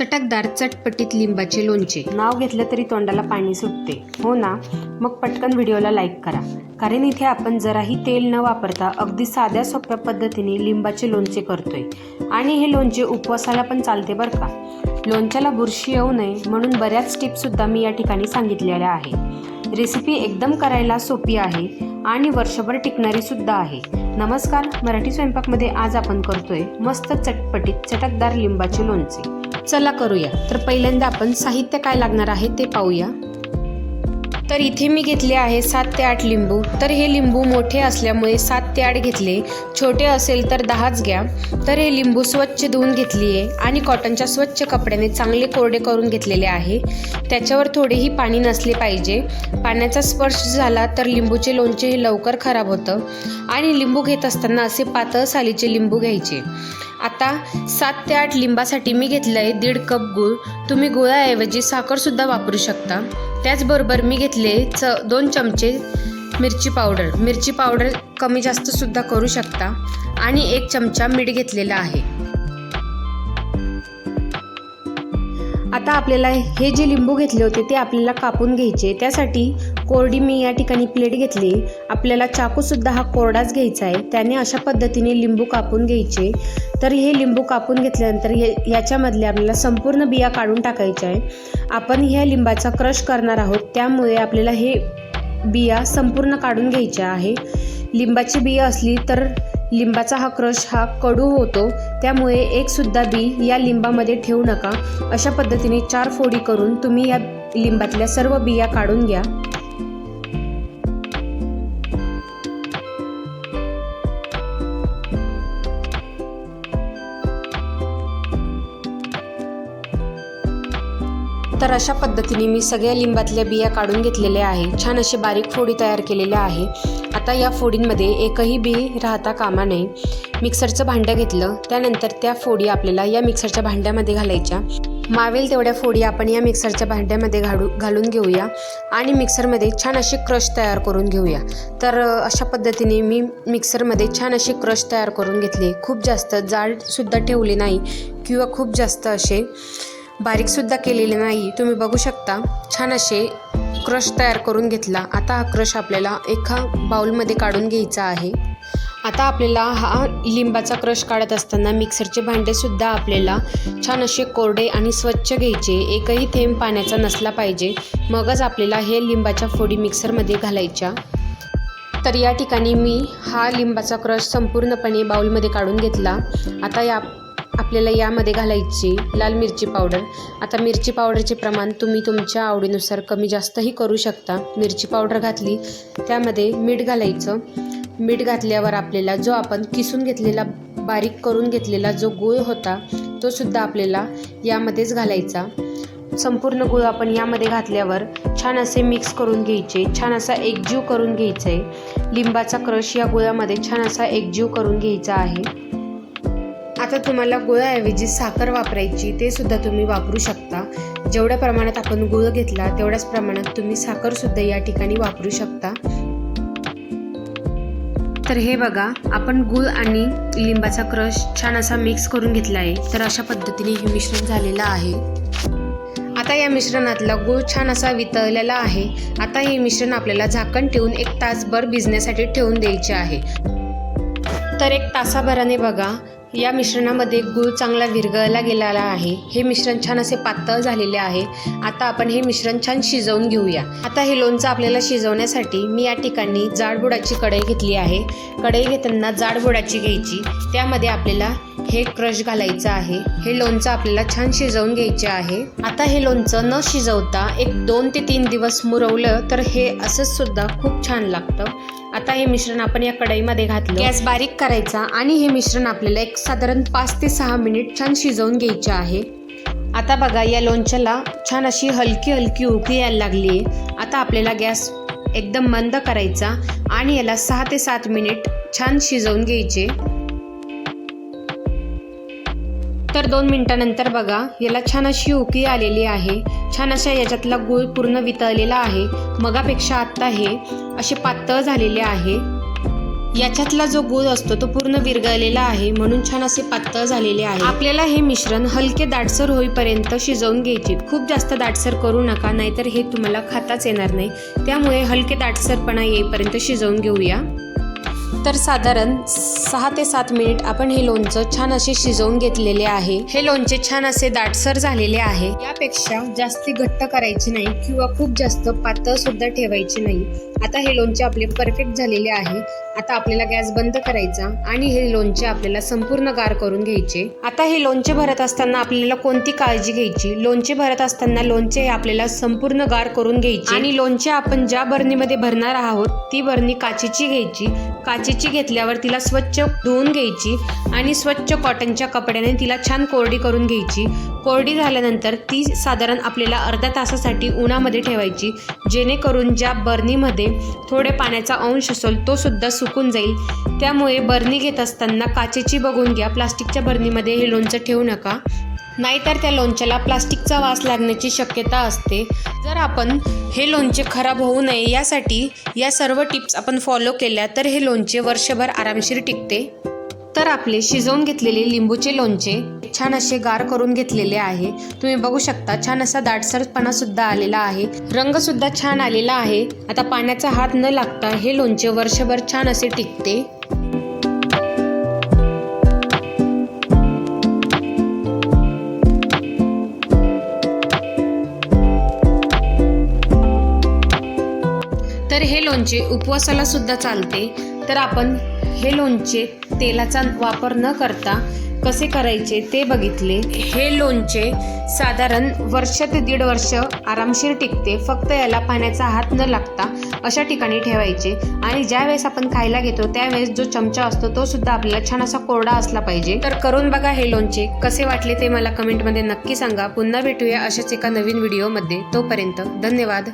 चटकदार चटपटीत लिंबाचे लोणचे नाव घेतलं तरी तोंडाला पाणी सुटते, हो ना? मग पटकन व्हिडिओला लाईक करा, कारण इथे आपण जराही तेल न वापरता अगदी साध्या सोप्या पद्धतीने लिंबाचे लोणचे करतोय. आणि हे लोणचे उपवासाला पण चालते बरं का. लोणच्याला बुरशी येऊ नये म्हणून बऱ्याच टिप्ससुद्धा मी या ठिकाणी सांगितलेल्या आहे. रेसिपी एकदम करायला सोपी आहे आणि वर्षभर टिकणारी सुद्धा आहे. नमस्कार, मराठी स्वयंपाकमध्ये आज आपण करतोय मस्त चटपटीत चटकदार लिंबाचे लोणचे. चला करूया. तर पहिल्यांदा आपण साहित्य काय लागणार आहे ते पाहूया. तर इथे मी घेतले आहे 7 ते 8 लिंबू. तर हे लिंबू मोठे असल्यामुळे 7 ते 8 घेतले, छोटे असेल तर 10च घ्या. तर हे लिंबू स्वच्छ धुवून घेतली आहे आणि कॉटनच्या स्वच्छ कपड्याने चांगले कोरडे करून घेतलेले आहे. त्याच्यावर थोडेही पाणी नसले पाहिजे. पाण्याचा स्पर्श झाला तर लिंबूचे लोणचे हे लवकर खराब होतं. आणि लिंबू घेत असताना असे पातळ सालीचे लिंबू घ्यायचे. आता 7 ते 8 लिंबासाठी मी घेतलं आहे 1.5 कप गूळ. तुम्ही गुळाऐवजी साखरसुद्धा वापरू शकता. त्याचबरोबर मी घेतले 2 चमचे मिरची पावडर कमी जास्तसुद्धा करू शकता. आणि 1 चमचा मीठ घेतलेला आहे. आता आपल्याला हे जे लिंबू घेतले होते ते आपल्याला कापून घ्यायचे. त्यासाठी कोरडी मी या ठिकाणी प्लेट घेतली. आपल्याला चाकूसुद्धा हा कोरडाच घ्यायचा आहे. त्याने अशा पद्धतीने लिंबू कापून घ्यायचे. तर हे लिंबू कापून घेतल्यानंतर याच्यामधले आपल्याला संपूर्ण बिया काढून टाकायच्या आहे. आपण ह्या लिंबाचा क्रश करणार आहोत, त्यामुळे आपल्याला हे बिया संपूर्ण काढून घ्यायच्या आहे. लिंबाची बिया असली तर लिंबाचा हा क्रश हा कडू होतो, त्यामुळे एकसुद्धा बी या लिंबामध्ये ठेवू नका. अशा पद्धतीने 4 फोडी करून तुम्ही या लिंबातल्या सर्व बिया काढून घ्या. तर अशा पद्धतीने मी सगळ्या लिंबातल्या बिया काढून घेतलेल्या आहे. छान असे बारीक फोडी तयार केलेल्या आहे. आता या फोडींमध्ये एकही बी राहता कामा नये. मिक्सरचं भांडं घेतलं. त्यानंतर त्या फोडी आपल्याला या मिक्सरच्या भांड्यामध्ये घालायच्या. मावेल तेवढ्या फोडी आपण या मिक्सरच्या भांड्यामध्ये घालून घेऊया आणि मिक्सरमध्ये छान असे क्रश तयार करून घेऊया. तर अशा पद्धतीने मी मिक्सरमध्ये छान असे क्रश तयार करून घेतले. खूप जास्त जाडसुद्धा ठेवले नाही किंवा खूप जास्त असे बारीकसुद्धा केलेले नाही. तुम्ही बघू शकता छान असे क्रश तयार करून घेतला. आता हा क्रश आपल्याला एका बाउलमध्ये काढून घ्यायचा आहे. आता आपल्याला हा लिंबाचा क्रश काढत असताना मिक्सरचे भांडेसुद्धा आपल्याला छान असे कोरडे आणि स्वच्छ घ्यायचे. एकही थेंब पाण्याचा नसला पाहिजे. मगच आपल्याला हे लिंबाच्या फोडी मिक्सरमध्ये घालायच्या. तर या ठिकाणी मी हा लिंबाचा क्रश संपूर्णपणे बाउलमध्ये काढून घेतला. आता आपल्याला यामध्ये घालायची लाल मिरची पावडर. आता मिरची पावडरचे प्रमाण तुम्ही तुमच्या आवडीनुसार कमी जास्तही करू शकता. मिरची पावडर घातली, त्यामध्ये मीठ घालायचं. मीठ घातल्यावर आपल्याला जो आपण किसून घेतलेला बारीक करून घेतलेला जो गूळ होता तो सुद्धा आपल्याला यामध्येच घालायचा. संपूर्ण गूळ आपण यामध्ये घातल्यावर छान असे मिक्स करून घ्यायचे. छान असा एकजीव करून घ्यायचा आहे. लिंबाचा क्रश या गुळामध्ये छान असा एकजीव करून घ्यायचा आहे. आता तुम्हाला गुळाऐवजी साखर वापरायची, ते सुद्धा तुम्ही वापरू शकता. जेवढ्या प्रमाणात आपण गुळ घेतला तेवढ्याच प्रमाणात तुम्ही साखरसुद्धा या ठिकाणी वापरू शकता. तर हे बघा, आपण गूळ आणि लिंबाचा क्रश छान असा मिक्स करून घेतला आहे. तर अशा पद्धतीने हे मिश्रण झालेलं आहे. आता या मिश्रणातला गूळ छान असा वितळलेला आहे. आता हे मिश्रण आपल्याला झाकण ठेवून 1 तासभर भिजण्यासाठी ठेवून द्यायचे आहे. तर 1 तासाभराने बघा या मिश्रणामध्ये गूळ चांगला विरघळला गेलेला आहे. हे मिश्रण छान असे पातळ झालेले आहे. आता आपण हे मिश्रण छान शिजवून घेऊया. आता हे लोणचं आपल्याला शिजवण्यासाठी मी या ठिकाणी जाडबुडाची कढई घेतली आहे. कढई घेताना जाडबुडाची घ्यायची. त्यामध्ये आपल्याला हे क्रश घालायचं आहे. हे लोणचं आपल्याला छान शिजवून घ्यायचे आहे. आता हे लोणचं न शिजवता 2 ते 3 दिवस मुरवलं तर हे असंच सुद्धा खूप छान लागतं. आता हे मिश्रण आपण या कढईमध्ये घातलं. गॅस बारीक करायचा आणि हे मिश्रण आपल्याला साधारण 5 ते 6 मिनिट छान शिजवून घ्यायचे आहे. आता बघा, या लोणच्याला छान अशी हलकी उकळी यायला लागली आहे. आता आपल्याला गॅस एकदम मंद करायचा आणि याला 6 ते 7 मिनिट छान शिजवून घ्यायचे. तर 2 मिनिटानंतर बघा, याला छान अशी उकळी आलेली आहे. छान अशा याच्यातला गूळ पूर्ण वितळलेला आहे. मगापेक्षा आत्ता हे असे पातळ झालेले आहे. याच्यातला जो गूळ असतो तो पूर्ण विरघळलेला आहे, म्हणून छान असे पातळ झालेले आहे। आपल्याला हे मिश्रण हलके दाटसर होईपर्यंत शिजवून घ्यायचे। खूप जास्त दाटसर करू नका, नाहीतर हे तुम्हाला खाताच येणार नाही। त्यामुळे हलके दाटसरपणा येईपर्यंत शिजवून घेऊया। तर साधारण 6 ते 7 मिनिट आपण हे लोणचं छान असे शिजवून घेतलेले आहे। हे लोणचे छान असे दाटसर झालेले आहे। यापेक्षा जास्ती घट्ट करायचे नाही किंवा खूप जास्त पातळ सुद्धा ठेवायचे नाही। आता हे लोणचे आपले परफेक्ट झालेले आहे। आता आपल्याला गॅस बंद करायचा आणि हे लोणचे आपल्याला संपूर्ण गार करून घ्यायचे। आता हे लोणचे भरत असताना आपल्याला कोणती काळजी घ्यायची? लोणचे भरत असताना लोणचे आपल्याला संपूर्ण गार करून घ्यायचे आणि लोणचे आपण ज्या बरणीमध्ये भरणार आहोत ती बरणी काचेची घ्यायची। काचेची घेतल्यावर तिला स्वच्छ धुवून घ्यायची आणि स्वच्छ कॉटनच्या कपड्याने तिला छान कोरडी करून घ्यायची। कोरडी झाल्यानंतर ती साधारण आपल्याला अर्ध्या तासासाठी उन्हामध्ये ठेवायची, जेणेकरून ज्या बरणीमध्ये थोडे पाण्याचा अंश असेल तो सुद्धा सुकून जाईल। त्यामुळे बरणी घेत असताना काचेची बघून घ्या, प्लास्टिकच्या बरणीमध्ये हे लोणचं ठेवू नका, नाहीतर त्या लोणच्याला प्लास्टिकचा वास लागण्याची शक्यता असते। जर आपण हे लोणचे खराब होऊ नये यासाठी या सर्व टिप्स आपण फॉलो केल्या तर हे लोणचे वर्षभर आरामशीर टिकते। तर आपले शिजवून घेतलेले लिंबूचे लोणचे छान असे गार करून घेतलेले आहे। तुम्ही बघू शकता छान असा दाटसरपणा सुद्धा आलेला आहे, रंग सुद्धा छान आलेला आहे। आता पाण्याचा हात न लागता हे लोणचे वर्षभर छान असे टिकते। तर हे लोणचे उपवासाला सुद्धा चालते। तर आपण हे लोणचे तेलाचा वापर न करता कसे करायचे ते बघितले। हे लोणचे साधारण 1 ते 1.5 वर्ष आरामशीर टिकते। फक्त याला पाण्याचा हात न लागता अशा ठिकाणी ठेवायचे आणि ज्या वेळेस आपण खायला घेतो त्यावेळेस जो चमचा असतो तो सुद्धा आपल्याला छान असा कोरडा असला पाहिजे। तर करून बघा हे लोणचे कसे वाटले ते मला कमेंटमध्ये नक्की सांगा। पुन्हा भेटूया अशाच एका नवीन व्हिडिओमध्ये। तोपर्यंत धन्यवाद।